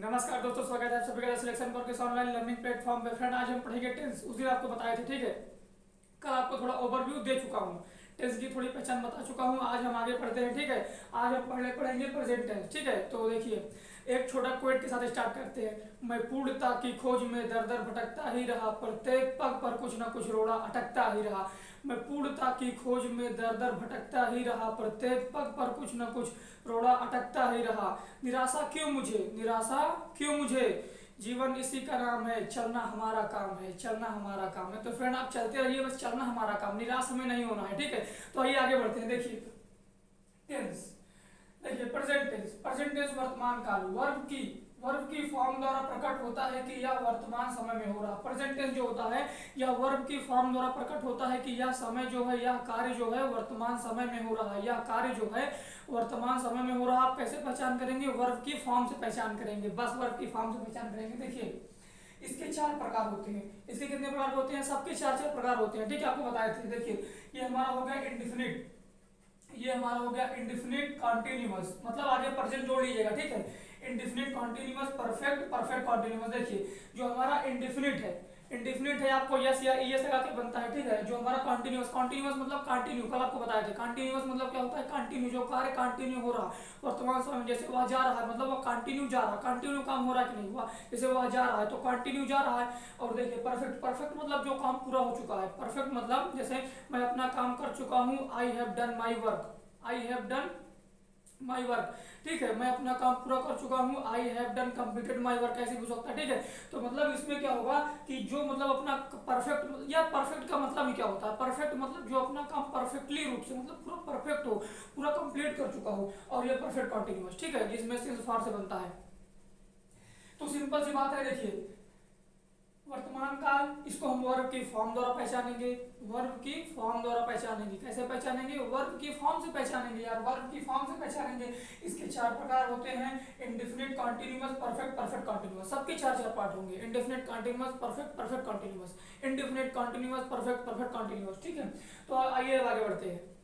नमस्कार दोस्तों, स्वागत है आप सभी का सिलेक्शन फॉर किस ऑनलाइन लर्निंग प्लेटफॉर्म पे। फ्रेंड, आज हम पढ़ेंगे टेंस। उस दिन आपको बताए थे, ठीक है। कल आपको थोड़ा ओवरव्यू दे चुका हूँ, टेंस की थोड़ी पहचान बता चुका हूँ। आज हम आगे पढ़ते हैं, ठीक है। आज हम पढ़ेंगे प्रेजेंट टेंस, ठीक है। तो देखिए, एक छोटा क्वेट के साथ स्टार्ट करते हैं। मैं पूर्णता की खोज में दर दर भटकता ही रहा, प्रत्येक पग पर कुछ न कुछ रोड़ा अटकता ही रहा। मैं पूर्णता की खोज में दर दर भटकता ही रहा, प्रत्येक पग पर कुछ न कुछ रोड़ा अटकता ही रहा। निराशा क्यों मुझे, निराशा क्यों मुझे, जीवन इसी का नाम है, चलना हमारा काम है, चलना हमारा काम है। तो फ्रेंड, आप चलते रहिए, बस चलना हमारा काम, निराश हमें नहीं होना है, ठीक है। तो आइए आगे बढ़ते हैं। देखिए टेंस, देखिए प्रेजेंट टेंस। प्रेजेंट टेंस वर्तमान काल, वर्ब की फॉर्म द्वारा प्रकट होता है कि यह वर्तमान समय में हो रहा। प्रेजेंट टेंस जो होता है, यह वर्ब की फॉर्म द्वारा प्रकट होता है कि यह समय जो है, यह कार्य जो है वर्तमान समय में हो रहा है, यह कार्य जो है वर्तमान समय में हो रहा। आप कैसे पहचान करेंगे? वर्ब की फॉर्म से पहचान करेंगे, बस वर्ब की फॉर्म से पहचान करेंगे। देखिए, इसके चार प्रकार होते हैं। इसके कितने प्रकार होते हैं? सबके चार चार प्रकार होते हैं, ठीक है। आपको बताए थे। देखिए, ये हमारा हो गया इंडिफिनिट, ये हमारा हो गया इंडिफिनिट कॉन्टिन्यूअस, मतलब आगे प्रेजेंट जोड़ लीजिएगा, ठीक है। Indefinite continuous, perfect, perfect continuous. देखिए, जो हमारा इंडिफिनिट है आपको यस या ईएस लगा के बनता है, ठीक है। जो हमारा कॉन्टिन्यूअस, कॉन्टिन्यूअस मतलब कंटिन्यू, कल आपको बताया था। कॉन्टिन्यूअस मतलब क्या होता है? कंटिन्यू, जो कार्य कंटिन्यू हो रहा वर्तमान समय में। जैसे वह जा रहा है, मतलब वह कंटिन्यू जा रहा, कंटिन्यू काम हो रहा है कि नहीं हुआ, जैसे वह जा रहा है तो कंटिन्यू जा रहा है। और देखिए परफेक्ट, परफेक्ट मतलब जो काम पूरा हो चुका है। परफेक्ट मतलब जैसे मैं अपना काम कर चुका हूँ, I have done my work, I have done my work, ठीक है। मैं अपना काम पूरा कर चुका हूँ, I have done completed my work, ऐसे भी हो सकता है, ठीक है। तो मतलब इसमें क्या होगा कि जो मतलब अपना परफेक्ट, या परफेक्ट का मतलब ही क्या होता है? परफेक्ट मतलब जो अपना काम परफेक्टली रूप से, मतलब पूरा परफेक्ट हो, पूरा कंप्लीट कर चुका हो। और ये परफेक्ट कॉन्टिन्यूअस, ठीक है, जिसमें सिंस फॉर से बनता है। तो सिंपल सी बात है। देखिए, वर्तमान काल, इसको हम वर्ब की फॉर्म द्वारा पहचानेंगे, वर्ब की फॉर्म द्वारा पहचानेंगे। कैसे पहचानेंगे? वर्ब की फॉर्म से पहचानेंगे यार, वर्ब की फॉर्म से पहचानेंगे। इसके चार प्रकार होते हैं, indefinite continuous, perfect, perfect continuous. सबके चार चार पार्ट होंगे, indefinite continuous, perfect, perfect continuous, indefinite continuous, perfect, perfect continuous, ठीक है। तो आइए अब आगे बढ़ते हैं।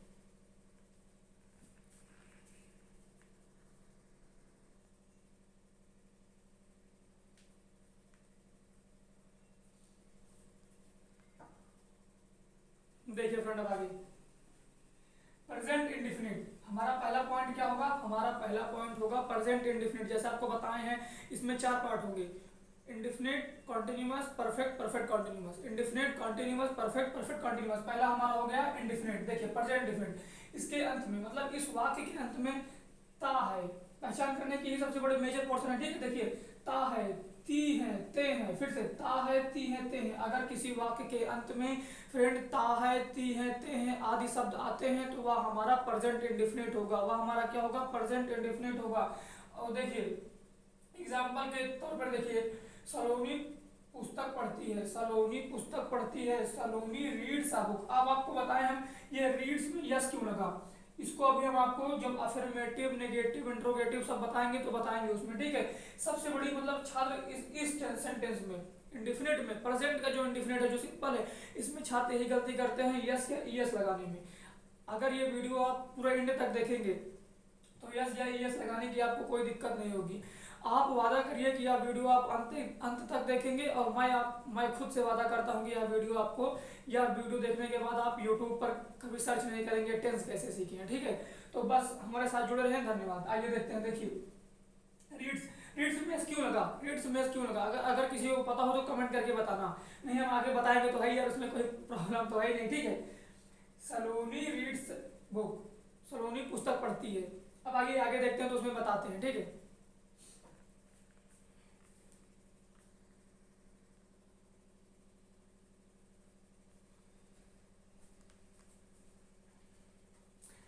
देखिए फ्रेंड, अब आगे प्रेजेंट इंडिफिनिट। हमारा पहला पॉइंट क्या होगा? हमारा पहला पॉइंट होगा प्रेजेंट इंडिफिनिट। जैसे आपको बताए हैं, इसमें चार पार्ट होंगे, indefinite continuous, perfect, perfect continuous, indefinite continuous, perfect, perfect continuous. पहला हमारा हो गया इंडिफिनिट। देखिए प्रेजेंट इंडिफिनिट, इसके अंत में, मतलब इस वाक्य के अंत में ता है, पहचान करने की ही सबसे बड़ी मेजर पोर्शन है, ठीक है। देखिए, ता है, ती है, ते है, फिर से ता है, ती है, ते है। अगर किसी वाक्य के अंत में फ्रेंड ता है, ती है, ते हैं आदि शब्द आते हैं तो वह हमारा प्रेजेंट इंडिफिनिट होगा, वह हमारा क्या होगा? प्रेजेंट इंडिफिनिट होगा। और देखिए एग्जाम्पल के तौर पर देखिए, सलोनी पुस्तक पढ़ती है, सलोनी पुस्तक पढ़ती है, सलोनी रीड्स अ बुक। अब आपको बताएं हम, ये रीड्स में यस क्यों लगा, इसको अभी हम आपको जब अफर्मेटिव, नेगेटिव, इंट्रोगेटिव सब बताएंगे तो बताएंगे उसमें, ठीक है। सबसे बड़ी मतलब छात्र इस सेंटेंस में, इंडिफिनिट में, प्रेजेंट का जो इंडिफिनिट है, जो सिंपल है, इसमें छात्र यही गलती करते हैं, यस या ईएस लगाने में। अगर ये वीडियो आप पूरा एंड तक देखेंगे तो यस या ईएस लगाने की आपको कोई दिक्कत नहीं होगी। आप वादा करिए कि यह वीडियो आप अंत तक देखेंगे, और मैं खुद से वादा करता हूँ कि यह वीडियो देखने के बाद आप यूट्यूब पर कभी सर्च नहीं करेंगे टेंस कैसे सीखे हैं, ठीक है। तो बस हमारे साथ जुड़े रहें, धन्यवाद। आइए देखते हैं। देखिए, रीड्स, रीड्स में क्यों लगा, रीड्स में क्यों लगा? अगर किसी को पता हो तो कमेंट करके बताना, नहीं हम आगे बताएंगे तो है यार, उसमें कोई प्रॉब्लम तो है ही नहीं, ठीक है। सलोनी रीड्स बुक, सलोनी पुस्तक पढ़ती है। अब आगे आगे देखते हैं तो उसमें बताते हैं, ठीक है।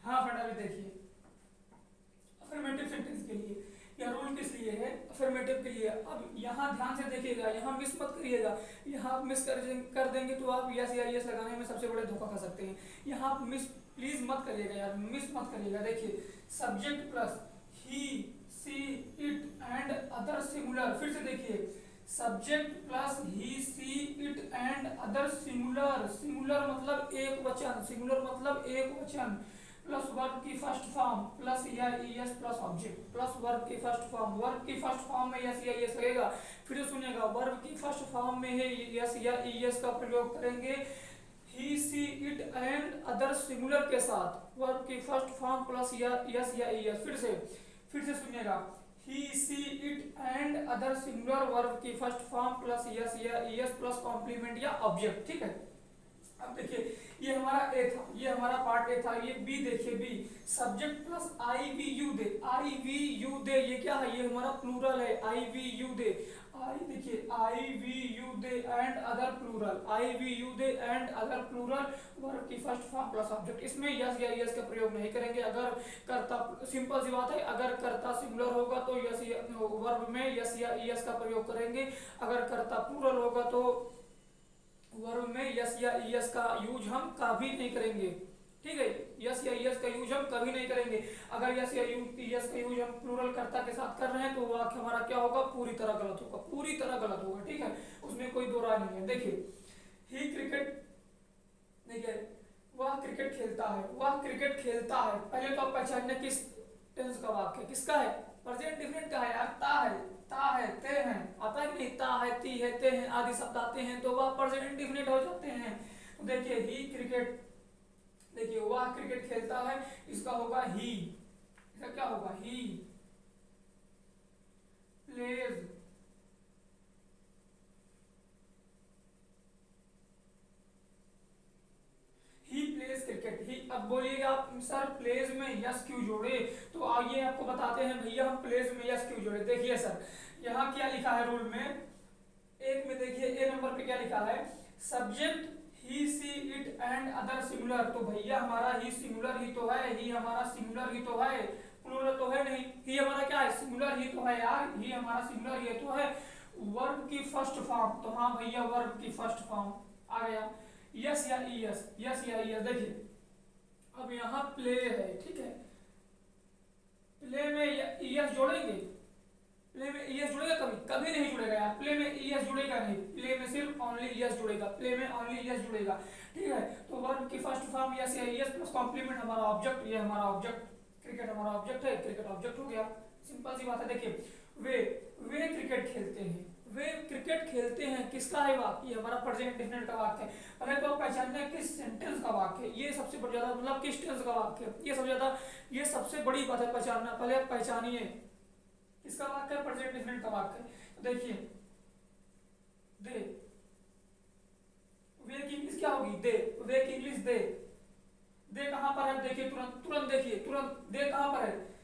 हाँ फ्रेंड, अभी देखिए, अफर्मेटिव सेंटेंस के लिए यह रूल किस लिए है? अफर्मेटिव के लिए। अब यहाँ ध्यान से देखिएगा, यहाँ मिस मत करिएगा। यहाँ आप मिस कर देंगे तो आप यस या यस लगाने में सबसे बड़े धोखा खा सकते हैं। यहाँ आप मिस प्लीज मत करिएगा यार, मिस मत करिएगा। देखिए, subject plus he, she, it and other singular. फिर से देखिए, subject plus he, she, it and other singular. Singular मतलब एक वचन, सिंगुलर मतलब एक वचन, प्लस वर्ब की फर्स्ट फॉर्म प्लस या ES plus object plus verb की फर्स्ट फॉर्म, वर्ब की फर्स्ट फॉर्म में यस या ईएस लगेगा। फिर सुनिएगा, वर्ब की फर्स्ट फॉर्म में है यस या ईएस का प्रयोग करेंगे he she it and other singular के साथ, वर्ब की फर्स्ट फॉर्म प्लस या यस या ईएस। फिर से सुनिएगा, he she it and other singular verb की फर्स्ट फॉर्म प्लस यस या ईएस प्लस कॉम्प्लीमेंट या ऑब्जेक्ट, ठीक है। अब देखिए ये हमारा ए था, ये हमारा पार्ट ए था। ये बी देखिए, B subject plus I we you they, I we you they, ये क्या है, ये हमारा प्लूरल है, I we you they. I देखिए, I we you they and other plural, I we you they and other plural, verb की first form plus object. इसमें S या यस का प्रयोग नहीं करेंगे। अगर कर्ता, सिंपल सी बात है, अगर कर्ता सिंगुलर होगा तो यस वर्ब में यस या यस का प्रयोग करेंगे, अगर कर्ता प्लूरल होगा तो वर्ब में यस या ईएस का यूज हम कभी नहीं करेंगे, ठीक है। यस या ईएस का यूज हम कभी नहीं करेंगे। अगर यस या ईएस का यूज हम प्लूरल कर्ता के साथ कर रहे हैं तो वाक्य हमारा क्या होगा, पूरी तरह गलत होगा, पूरी तरह गलत होगा, ठीक है, उसमें कोई दो राय नहीं है। देखिए ही क्रिकेट, देखिए वह क्रिकेट खेलता है, वह क्रिकेट खेलता है। पहले तो आप पहचानने किस टेंस का वाक्य है, किसका है, प्रेजेंट डिफरेंट का है यार, ता है, ते हैं, आता है नहीं, ता है, ती है, ते हैं आदि शब्द आते हैं तो वह प्रेजेंट डिफरेंट हो जाते हैं। तो देखिए ही क्रिकेट, देखिए वह क्रिकेट खेलता है, इसका होगा ही, इसका क्या होगा, ही प्लेज क्रिकेट ही। अब बोलिएगा आप सर प्लेज में यस क्यों जोड़े, तो आइए आपको बताते हैं भैया हम प्लेज में यस क्यों जोड़े। देखिए सर यहाँ क्या लिखा है रूल में, एक में देखिए ए नंबर पे क्या लिखा है, subject he she it and other singular. तो भैया हमारा ही सिंगुलर ही तो है, ही हमारा सिंगुलर ही तो है, प्लूरल तो है नहीं। ही हमारा क्या है, सिंगुलर ही तो है यार, ही हमारा सिंगुलर ही तो है। वर्ब की फर्स्ट फॉर्म, तो हाँ भैया वर्ब की फर्स्ट फॉर्म आ गया यस या ईएस, यस या ईएस। देखिए अब यहाँ प्ले है, ठीक है, प्ले में ईएस जोड़ेंगे, प्ले में ईएस जुड़ेगा, कभी कभी नहीं जुड़ेगा यार, प्ले में ईएस जुड़ेगा नहीं, प्ले में सिर्फ ओनली ईएस जुड़ेगा, प्ले में ओनली ईएस जुड़ेगा, ठीक है। तो वर्ब की फर्स्ट फॉर्म यस या ईएस प्लस कॉम्प्लीमेंट हमारा ऑब्जेक्ट, ये हमारा ऑब्जेक्ट क्रिकेट हमारा ऑब्जेक्ट है, क्रिकेट ऑब्जेक्ट हो गया, सिंपल सी बात है। देखिए वे क्रिकेट खेलते हैं, वे क्रिकेट खेलते हैं, किसका है वाक्य, हमारा प्रेजेंट डिफिनिट का वाक्य है। पहले तो आप पहचानते हैं किस सेंटेंस का वाक्य है, ये सबसे ज्यादा मतलब किस टेंस का वाक्य है, ये सबसे ज्यादा, ये सबसे बड़ी बात है पहचानना। पहले आप पहचानिए किसका वाक्य है, प्रेजेंट डिफिनिट का वाक्य है। तो देखिए दे, वे की इंग्लिश क्या होगी, दे, वे की इंग्लिश दे कहां पर है, देखिए तुरंत देखिए, तुरंत दे कहां पर है,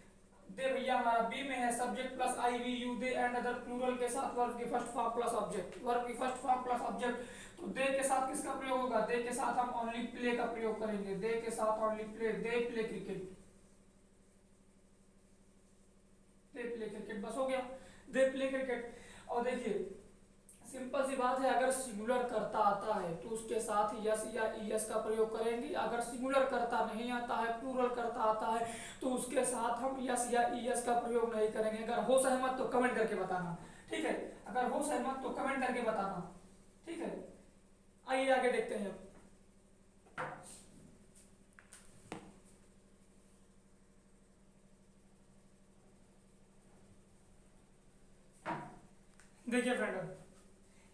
दे भैया हमारा बी में है, subject plus I we you they and other plural के साथ वर्ब की first form plus object, verb की फर्स्ट फॉर्म प्लस ऑब्जेक्ट। तो दे के साथ किसका प्रयोग होगा, दे के साथ हम ओनली प्ले का प्रयोग करेंगे, दे के साथ only play, they play cricket, they play cricket, बस हो गया, दे प्ले क्रिकेट। और देखिए सिंपल सी बात है, अगर सिंगुलर करता आता है तो उसके साथ ही यस या ईएस का प्रयोग करेंगे, अगर सिंगुलर करता नहीं आता है, प्लूरल करता आता है तो उसके साथ हम यस या ईएस का प्रयोग नहीं करेंगे। अगर हो सहमत तो कमेंट करके बताना, ठीक है, अगर हो सहमत तो कमेंट करके बताना, ठीक है। आइए आगे देखते हैं। देखिए फ्रेंड,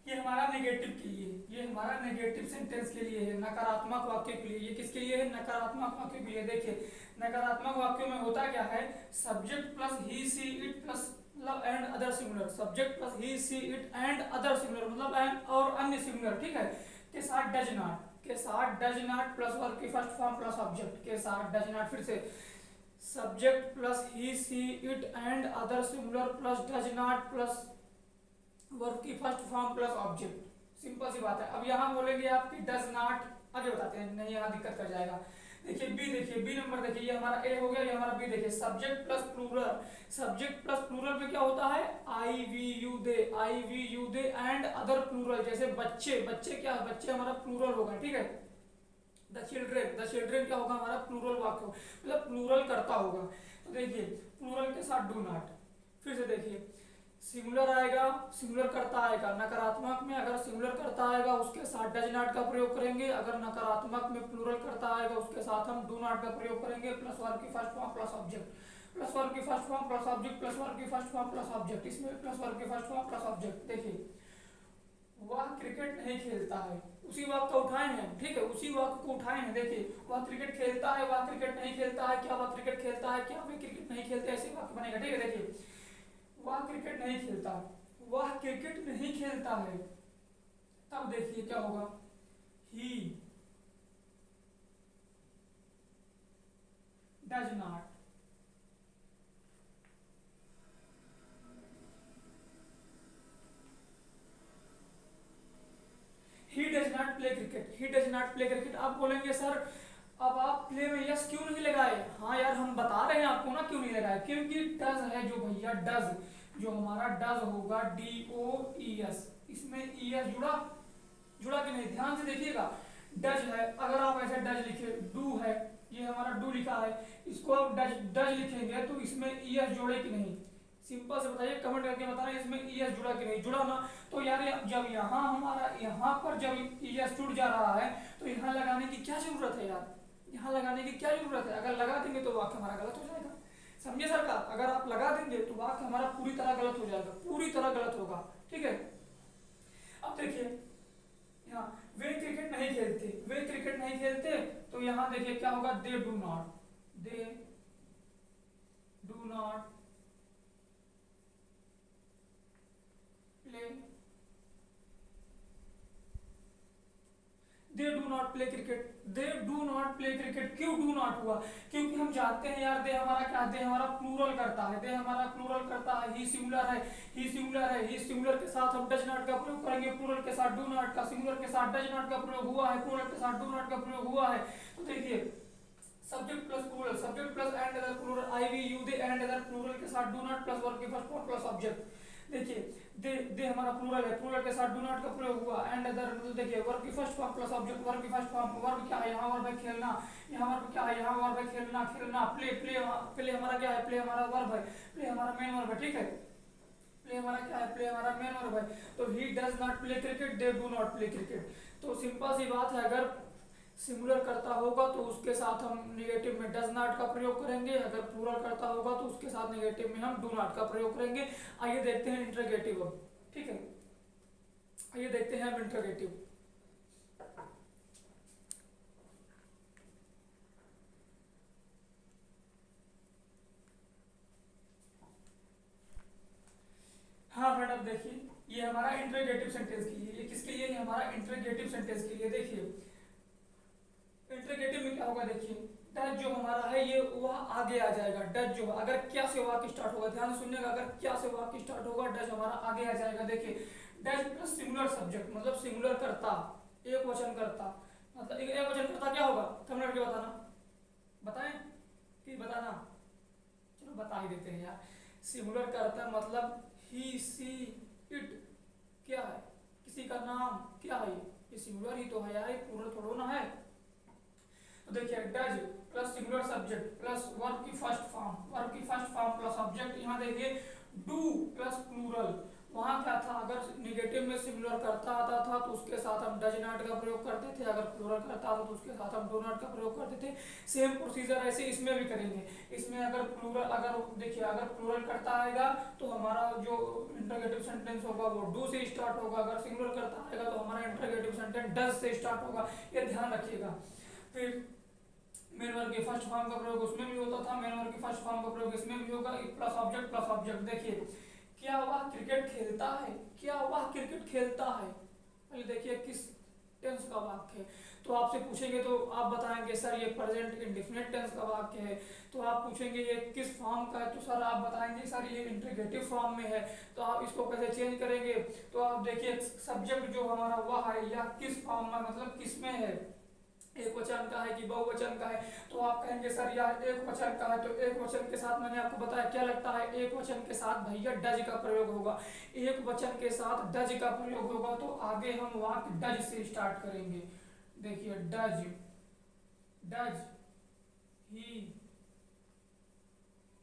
ये हमारा नेगेटिव के लिए, ये हमारा नेगेटिव सेंटेंस के लिए है, नकारात्मक वाक्य के लिए। ये किसके लिए है, नकारात्मक वाक्य के लिए। देखिए नकारात्मक वाक्यों में होता क्या है, subject plus he she it plus मतलब and other singular, subject plus he she it and other singular मतलब एंड और अन्य सिंगुलर, ठीक है, के साथ डज नॉट, के साथ डज नॉट प्लस वर्ब की फर्स्ट फॉर्म प्लस ऑब्जेक्ट, के साथ डज नॉट। फिर से subject plus he she it and other singular plus does not plus verb की first form plus object, simple सी बात है। अब यहाँ बोलेंगे आपकी डज नॉट, आगे बताते हैं, नहीं यहाँ दिक्कत कर जाएगा। देखिए बी, देखिए बी नंबर, देखिए ये हमारा ए हो गया, ये हमारा बी। देखिए subject plus plural, subject plus plural में क्या होता है, I we you they, I we you they and other plural, जैसे बच्चे, बच्चे क्या, बच्चे हमारा प्लूरल होगा, ठीक है। द चिल्ड्रेन, द चिल्ड्रेन क्या होगा हमारा प्लूरल वाक्य, मतलब प्लूरल करता होगा। तो देखिए प्लूरल के साथ डू नॉट। फिर से देखिए सिंगुलर आएगा, सिंगुलर करता आएगा नकारात्मक में, अगर सिंगुलर करता आएगा उसके साथ डज नॉट का प्रयोग करेंगे, अगर नकारात्मक में प्लूरल करता आएगा उसके साथ हम डू नॉट का प्रयोग करेंगे। प्लस वर्ब की first form plus object, plus verb की first form plus object, plus verb की फर्स्ट फॉर्म प्लस ऑब्जेक्ट, इसमें प्लस वर्ब की फर्स्ट फॉर्म प्लस ऑब्जेक्ट। देखिए वह क्रिकेट नहीं खेलता है, उसी वाक्य को उठाए हैं, ठीक है, उसी वाक्य को उठाए हैं। देखिए वह क्रिकेट खेलता है, वह क्रिकेट नहीं खेलता है, क्या वह क्रिकेट खेलता है, क्या वे क्रिकेट नहीं खेलते, ऐसे वाक्य बनेगा। ठीक है, देखिए वह क्रिकेट नहीं खेलता, वह क्रिकेट नहीं खेलता है, तब देखिए क्या होगा, he does not, he does not play cricket, he does not play cricket. आप बोलेंगे सर अब आप प्ले में यस क्यों नहीं लगाए? हाँ यार हम बता रहे हैं आपको ना क्यों नहीं लगाए, क्योंकि डज है जो भैया, डज जो हमारा डज होगा DOES, इसमें ES जुड़ा, जुड़ा कि नहीं, ध्यान से देखिएगा। डज है, अगर आप ऐसे डज लिखे, डू है, ये हमारा डू लिखा है, इसको आप डज डज लिखेंगे तो इसमें ES जोड़े कि नहीं? सिंपल से बताइए, कमेंट करके बताना इसमें ES जुड़ा कि नहीं, जुड़ा ना। तो यार जब यहाँ हमारा यहाँ पर जब ES जुड़ जा रहा है तो यहाँ लगाने की क्या जरूरत है यार, यहाँ लगाने की क्या जरूरत है? अगर लगा देंगे तो वाक्य हमारा गलत हो जाएगा, समझे सरकार? अगर आप लगा देंगे तो वाक्य हमारा पूरी तरह गलत हो जाएगा, पूरी तरह गलत होगा। ठीक है, अब देखिए यहाँ वे क्रिकेट नहीं खेलते, वे क्रिकेट नहीं खेलते, तो यहाँ देखिए क्या होगा, they do not, they do not play, they do not play cricket, they do not play cricket. क्यों डू नॉट हुआ? क्योंकि हम जानते हैं यार दे हमारा क्या, दे हमारा प्लूरल करता है, दे हमारा प्लूरल करता है, ही सिंगुलर है, ही सिंगुलर है, ही सिंगुलर के साथ हम डज नॉट का प्रयोग करेंगे, प्लूरल के साथ डू नॉट का, सिंगुलर के साथ डज नॉट का प्रयोग हुआ है, प्लूरल के साथ डू नॉट का प्रयोग हुआ है। तो देखिए subject plus plural, subject plus and other plural, I we you they and other plural के साथ डू नॉट प्लस वर्ब की फर्स्ट फॉर्म प्लस ऑब्जेक्ट। देखिए दे हमारा प्लूरल है, प्लूरल के साथ डू नॉट का प्रयोग हुआ, एंड अदर देखिए वर्ब की first form plus object, verb की फर्स्ट फॉर्म, वर्ब क्या है यहाँ, वर्ब है खेलना, यहाँ वर्ब क्या है, यहाँ वर्ब है खेलना, खेलना, प्ले, प्ले, प्ले हमारा क्या है, प्ले हमारा वर्ब है, प्ले हमारा मेन वर्ब है। ठीक है, प्ले हमारा क्या है, प्ले हमारा मेन वर्ब है। तो he does not play cricket, they do not play cricket. तो सिंपल सी बात है, अगर सिंगुलर करता होगा तो उसके साथ हम नेगेटिव में डज नॉट का प्रयोग करेंगे, अगर प्लूरल करता होगा तो उसके साथ नेगेटिव में हम डू नॉट का प्रयोग करेंगे। आइए देखते हैं इंटरोगेटिव अब। ठीक है, आइए देखते हैं अब इंटरोगेटिव। हाँ फ्रेंड, अब देखिए ये हमारा इंटरोगेटिव सेंटेंस के लिए, ये किसके लिए, हमारा इंटरोगेटिव सेंटेंस के लिए। देखिए इंटरोगेटिव में क्या होगा, देखिए डज जो हमारा है ये वह आगे आ जाएगा, डज जो अगर क्या से वाक्य स्टार्ट होगा, ध्यान से सुनिएगा, अगर क्या से वाक्य स्टार्ट होगा डज हमारा आगे आ जाएगा। देखिए डज प्लस सिंगुलर सब्जेक्ट, मतलब सिंगुलर करता, एक वचन करता, मतलब एक वचन करता क्या होगा, कमेंट करके बताना, बताएं कि बताना, चलो बता ही देते हैं यार। सिंगुलर करता मतलब ही सी इट, क्या है, किसी का नाम क्या है, ये सिंगुलर ही तो है यार, प्लूरल थोड़ा ना है। तो देखिए does plus singular subject plus verb की फर्स्ट फॉर्म, वर्ब की फर्स्ट फॉर्म प्लस ऑब्जेक्ट। यहाँ देखिए डू प्लस प्लूरल, वहाँ क्या था, अगर निगेटिव में सिंगुलर करता आता था तो उसके साथ हम डज नॉट का प्रयोग करते थे, अगर प्लूरल करता था तो उसके साथ हम डू नॉट का प्रयोग करते थे। सेम प्रोसीजर ऐसे इसमें भी करेंगे। इसमें अगर प्लूरल, अगर देखिए अगर प्लूरल करता आएगा तो हमारा जो इंटरोगेटिव सेंटेंस होगा वो डू से स्टार्ट होगा, अगर सिंगुलर करता आएगा तो हमारा इंटरोगेटिव सेंटेंस डज से स्टार्ट होगा, ये ध्यान रखिएगा। फिर मेन वर्ब के फर्स्ट फॉर्म का प्रयोग उसमें भी होता था, मेन वर्ब के फर्स्ट फॉर्म का प्रयोग इसमें भी होगा, प्लस ऑब्जेक्ट प्लस ऑब्जेक्ट। देखिए क्या वह क्रिकेट खेलता है, क्या वह क्रिकेट खेलता है, पहले देखिए किस टेंस का वाक्य है। तो आपसे पूछेंगे तो आप बताएंगे सर ये प्रेजेंट इंडेफिनिट टेंस का वाक्य है। तो आप पूछेंगे ये किस फॉर्म का है, तो सर आप बताएंगे सर ये इंटरोगेटिव फॉर्म में है। तो आप इसको कैसे चेंज करेंगे, तो आप देखिए सब्जेक्ट जो हमारा वह है या किस फॉर्म में, मतलब किस में है, एक वचन का है कि बहुवचन का है। तो आप कहेंगे सर यार एक वचन का है, तो एक वचन के साथ मैंने आपको बताया क्या लगता है, एक वचन के साथ भैया डज का प्रयोग होगा, एक वचन के साथ डज का प्रयोग होगा। तो आगे हम वाक्य डज से स्टार्ट करेंगे। देखिए डज, डज ही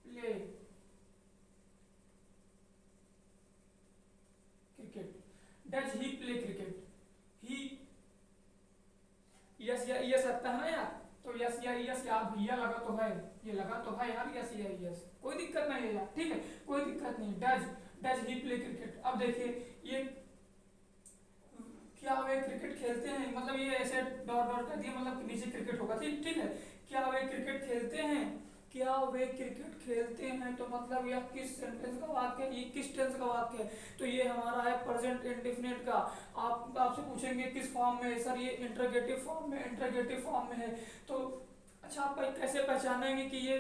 प्ले रहेगा तो भाई यार यस या यस, कोई दिक्कत नहीं है यार, ठीक है, कोई दिक्कत नहीं। Does he play cricket. अब देखिए ये क्या वे क्रिकेट खेलते हैं, मतलब ये ऐसे डॉट डॉट कर दिया, मतलब नीचे क्रिकेट होगा, ठीक ठीक है। क्या वे क्रिकेट खेलते हैं, क्या वे क्रिकेट खेलते हैं, तो मतलब यह किस सेंटेंस का वाक्य है, ये किस टेंस का वाक्य है, तो ये हमारा है प्रेजेंट इंडेफिनिट का। आप आपसे पूछेंगे किस फॉर्म में है, सर ये इंटरोगेटिव फॉर्म में, इंटरोगेटिव फॉर्म में है। तो अच्छा आप कैसे पहचानेंगे कि ये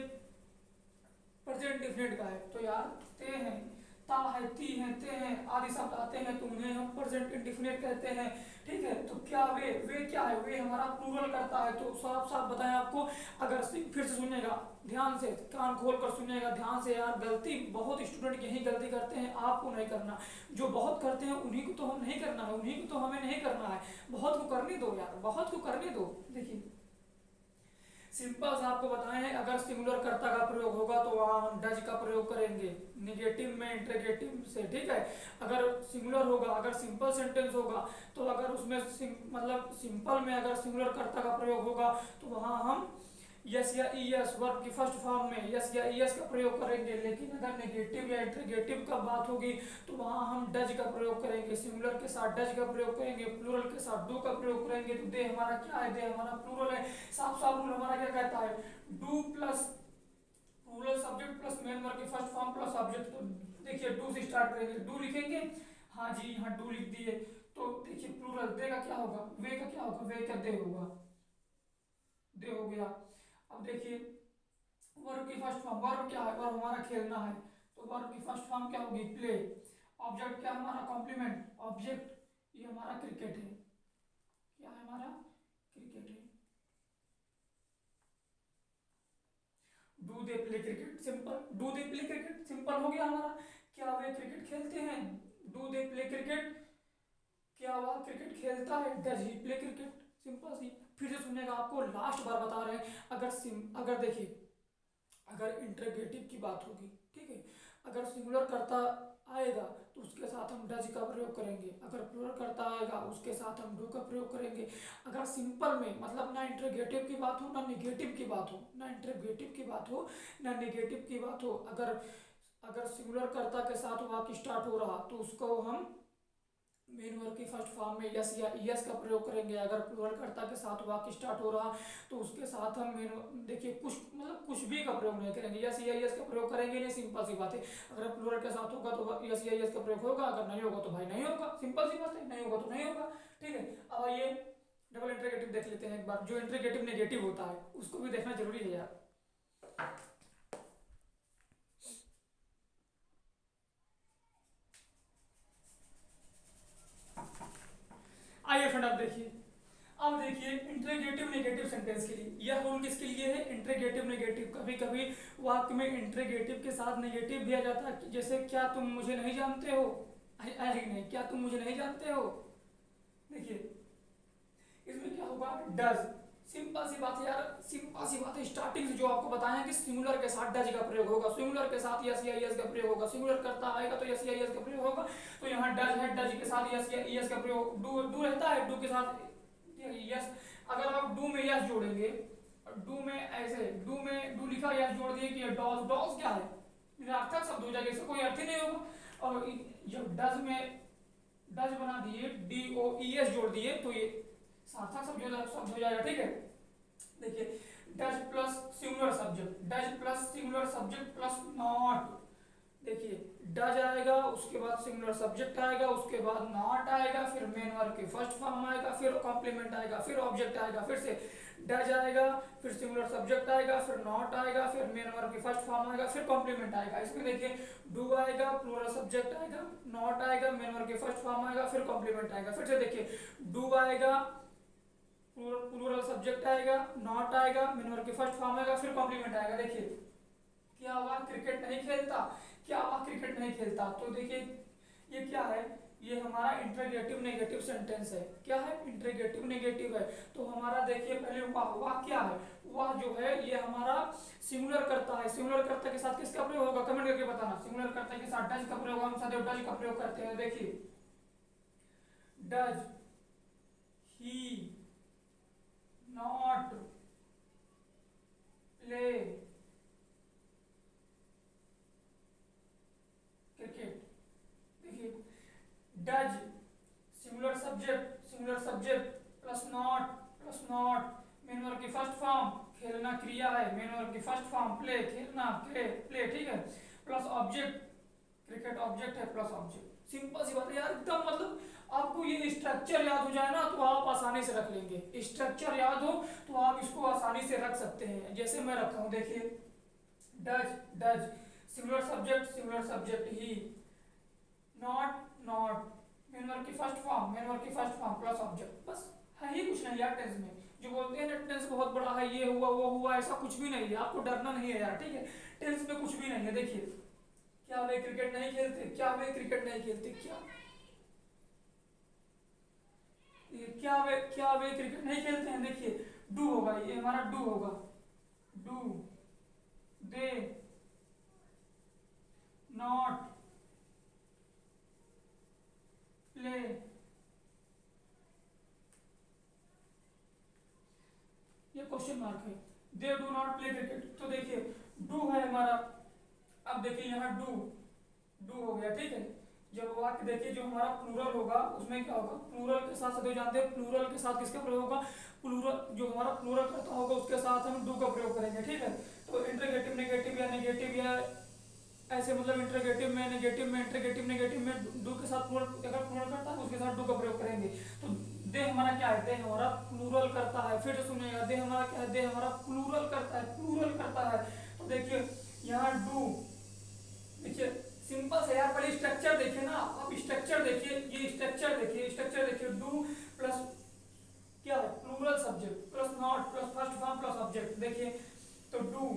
प्रेजेंट डिफिनेट का है, तो यार ते हैं, ता है, ती हैं, ते हैं आदि शब्द आते हैं तो उन्हें हम प्रेजेंट इंडिफिनिट कहते हैं, ठीक है। तो क्या वे क्या है, वे हमारा प्लूरल करता है, तो साफ साफ बताएं आपको। अगर फिर से सुनिएगा, ध्यान से कान खोल कर सुनिएगा ध्यान से यार, गलती बहुत स्टूडेंट यही गलती करते हैं, आपको नहीं करना। जो बहुत करते हैं उन्हीं को तो हम नहीं करना है, उन्हीं को तो हमें नहीं करना है, बहुत को करने दो यार, बहुत को करने दो। देखिए सिंपल सा आपको बताएं हैं, अगर सिंगुलर कर्ता का प्रयोग होगा तो वहां हम डज का प्रयोग करेंगे निगेटिव में इंटरोगेटिव से, ठीक है। अगर सिंगुलर होगा, अगर सिंपल सेंटेंस होगा तो अगर उसमें मतलब सिंपल में अगर सिंगुलर कर्ता का प्रयोग होगा तो वहां हम यस या ईएस वर्ब की फर्स्ट फॉर्म में यस या ईएस का प्रयोग करेंगे। लेकिन अगर नेगेटिव या इंटरोगेटिव का बात होगी तो वहां हम डज का प्रयोग करेंगे, सिंगुलर के साथ डज का प्रयोग करेंगे, प्लूरल के साथ डू का प्रयोग करेंगे। तो दे हमारा क्या है, दे हमारा प्लूरल है, साफ साफ रूल हमारा क्या कहता है, do plus plural subject plus main verb की फर्स्ट फॉर्म प्लस ऑब्जेक्ट। तो देखिए डू से स्टार्ट करेंगे, डू लिखेंगे, हाँ जी यहाँ डू लिख दिए। तो देखिए प्लूरल दे का क्या होगा, वे का क्या होगा, वे का दे होगा, दे हो गया। अब देखिए वर्ब की फर्स्ट फॉर्म, वर्ब क्या है, वर्ब हमारा खेलना है, तो वर्ब की फर्स्ट फॉर्म क्या होगी, प्ले। ऑब्जेक्ट क्या हमारा, कॉम्प्लीमेंट, ऑब्जेक्ट ये हमारा क्रिकेट है, क्या है हमारा, क्रिकेट है। Do they play cricket, simple, do they play cricket simple हो गया हमारा। क्या वे क्रिकेट खेलते हैं, डू दे प्ले क्रिकेट, क्या वह क्रिकेट खेलता है, does he play cricket, simple सी। फिर से सुनेगा, आपको लास्ट बार बता रहे हैं, अगर देखिए अगर इंटरोगेटिव की बात होगी, ठीक है, अगर सिंगुलर करता आएगा तो उसके साथ हम डज का प्रयोग करेंगे, अगर प्लूरल करता आएगा उसके साथ हम डू का प्रयोग करेंगे। अगर सिंपल में मतलब ना इंटरोगेटिव की बात हो ना निगेटिव की बात हो, ना इंटरोगेटिव की बात हो ना निगेटिव की बात हो, अगर अगर सिंगुलर कर्ता के साथ वाक्य स्टार्ट हो रहा तो उसको हम मेन वर्ब की फर्स्ट फॉर्म में यस या ईएस का प्रयोग करेंगे। अगर प्लूरल कर्ता के साथ वाक्य स्टार्ट हो रहा तो उसके साथ हम देखिए कुछ मतलब कुछ भी का प्रयोग नहीं करेंगे, यस या ईएस का प्रयोग करेंगे नहीं, सिंपल सी बात है। अगर प्लूरल के साथ होगा तो यस या ईएस का प्रयोग होगा, अगर नहीं होगा तो भाई नहीं होगा, सिंपल सी बात है, नहीं होगा तो नहीं होगा, ठीक है। अब आइए डबल इंटरोगेटिव देख लेते हैं एक बार, जो इंटरोगेटिव नेगेटिव होता है उसको भी देखना जरूरी है यार। आइए फ्रेंड अब देखिए इंटरोगेटिव नेगेटिव सेंटेंस के लिए यह रूल किसके लिए है, इंटरोगेटिव नेगेटिव। कभी कभी वाक्य में इंटरोगेटिव के साथ नेगेटिव भी आ जाता है, जैसे क्या तुम मुझे नहीं जानते हो, आया ही नहीं, क्या तुम मुझे नहीं जानते हो। देखिए इसमें क्या होगा, डज, सिंपल सी बात है यार, सिंपल सी बात है, स्टार्टिंग से जो आपको बताया कि सिंगुलर के साथ डज का प्रयोग होगा, सिंगुलर के साथ यस या यस का प्रयोग होगा, सिंगुलर करता आएगा तो यस या यस का प्रयोग होगा। तो यहाँ डज है, डज के साथ यस या यस का प्रयोग, डू डू रहता है, डू के साथ यस। अगर आप डू में यस जोड़ेंगे, डू में ऐसे डू में डू लिखा यस जोड़ दिए कि डॉल्स, डॉल्स क्या है, निरर्थक शब्द हो जाएगा, इसका कोई अर्थ ही नहीं होगा। और जब डज में डज बना दिए, डी ओ ई एस जोड़ दिए तो ये सार्थक शब्द हो जाएगा, ठीक है। देखिए does plus singular subject, does plus singular subject plus not. देखिए डज आएगा, उसके बाद सिंगुलर सब्जेक्ट आएगा, उसके बाद नॉट आएगा, फिर मेन वर्ब की फर्स्ट फॉर्म आएगा, फिर कॉम्प्लीमेंट आएगा, फिर ऑब्जेक्ट आएगा, फिर से डज आएगा, फिर सिंगुलर सब्जेक्ट आएगा, फिर नॉट आएगा, फिर मेन वर्ब की फर्स्ट फॉर्म आएगा, फिर कॉम्प्लीमेंट आएगा। इसमें देखिए डू आएगा, प्लूरल सब्जेक्ट आएगा, नॉट आएगा, मेन वर्ब की फर्स्ट फॉर्म आएगा, फिर कॉम्प्लीमेंट आएगा। फिर से देखिए डू आएगा, प्लूरल सब्जेक्ट आएगा, नॉट आएगा, मेन वर्ब की फर्स्ट फॉर्म आएगा, फिर कॉम्प्लीमेंट आएगा। देखिए क्या हुआ, क्रिकेट नहीं खेलता, क्या हुआ, क्रिकेट नहीं खेलता। तो देखिए ये क्या है, ये हमारा इंटरोगेटिव नेगेटिव सेंटेंस है। क्या है, इंटरोगेटिव नेगेटिव है। तो हमारा देखिए पहले वाह क्या है, वाह जो है ये हमारा सिंगुलर करता है, सिंगुलर करता के साथ किसका प्रयोग होगा, कमेंट करके बताना। सिंगुलर करता के साथ डज का प्रयोग, हम सदैव डज का प्रयोग करते हैं। देखिए does he not play does singular subject plus not main verb की फर्स्ट फॉर्म खेलना क्रिया है, मेन वर्ब की फर्स्ट फॉर्म प्ले खेलना प्ले ठीक है, प्लस ऑब्जेक्ट क्रिकेट ऑब्जेक्ट है प्लस ऑब्जेक्ट। सिंपल सी बात है यार एकदम, मतलब आपको ये स्ट्रक्चर याद हो जाए ना तो आप आसानी से रख लेंगे। स्ट्रक्चर याद हो तो आप इसको आसानी से रख सकते हैं। जैसे मैं रखा हूँ देखिए, does singular subject he, not main verb की फर्स्ट फॉर्म प्लस ऑब्जेक्ट। बस है ही कुछ नहीं यार टेंस में। जो बोलते हैं ना टेंस बहुत बड़ा है, ये हुआ वो हुआ, ऐसा कुछ भी नहीं है। आपको डरना नहीं है यार, ठीक है। टेंस में कुछ भी नहीं है। देखिए, क्या वे क्रिकेट नहीं खेलते, क्या वे क्रिकेट नहीं खेलते, क्या वे क्रिकेट नहीं खेलते हैं। देखिए डू होगा, ये हमारा डू होगा, डू दे नॉट प्ले ये क्वेश्चन मार्क है, they do not play cricket. तो देखिए डू है हमारा, अब देखिए यहाँ डू हो गया, ठीक है। जब वाक्य देखिए जो हमारा प्लूरल होगा उसमें क्या होगा, प्लूरल के साथ सदैव जानते हैं प्लूरल के साथ किसका प्रयोग होगा, प्लूरल जो हमारा प्लूरल करता होगा उसके साथ हम डू का प्रयोग करेंगे, ठीक है। तो इंटरगेटिव नेगेटिव या ऐसे, मतलब इंटरगेटिव में नेगेटिव में डू के साथ प्लूरल, अगर प्लूरल करता है उसके साथ डू का प्रयोग करेंगे। तो दे हमारा क्या है, दे हमारा प्लूरल करता है। फिर सुनिएगा, दे हमारा क्या है, दे हमारा प्लूरल करता है। तो देखिए यहाँ डू, देखिए सिंपल से यार, पहले स्ट्रक्चर देखिए ना। अब स्ट्रक्चर देखिए, ये स्ट्रक्चर देखिए डू प्लस क्या है, plural subject plus not plus first form plus object. देखिए तो do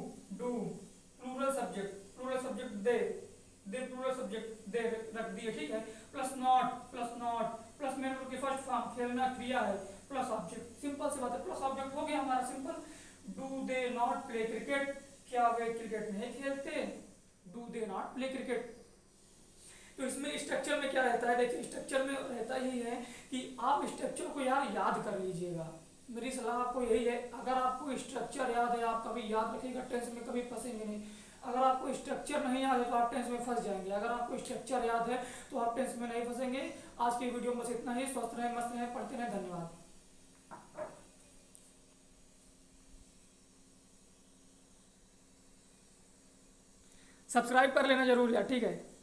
plural subject they plural subject they रख दिए, ठीक है। Plus not plus main verb की फर्स्ट फॉर्म खेलना क्रिया है प्लस ऑब्जेक्ट। सिंपल सी बात है, प्लस ऑब्जेक्ट हो गया हमारा simple. Do they not play cricket, क्या वे क्रिकेट नहीं खेलते, do they not play cricket. तो इसमें स्ट्रक्चर में क्या रहता है, देखिए स्ट्रक्चर में रहता ही है कि आप स्ट्रक्चर को यार याद कर लीजिएगा। मेरी सलाह आपको यही है, अगर आपको स्ट्रक्चर याद है आप कभी याद रखिएगा, टेंस में कभी फंसेंगे नहीं। अगर आपको स्ट्रक्चर नहीं याद है तो आप टेंस में फंस जाएंगे। अगर आपको स्ट्रक्चर याद है तो आप टेंस में नहीं फंसेंगे। आज की वीडियो में बस इतना ही। स्वस्थ रहें, मस्त रहें, पढ़ते रहें। धन्यवाद। सब्सक्राइब कर लेना जरूर यार, ठीक है।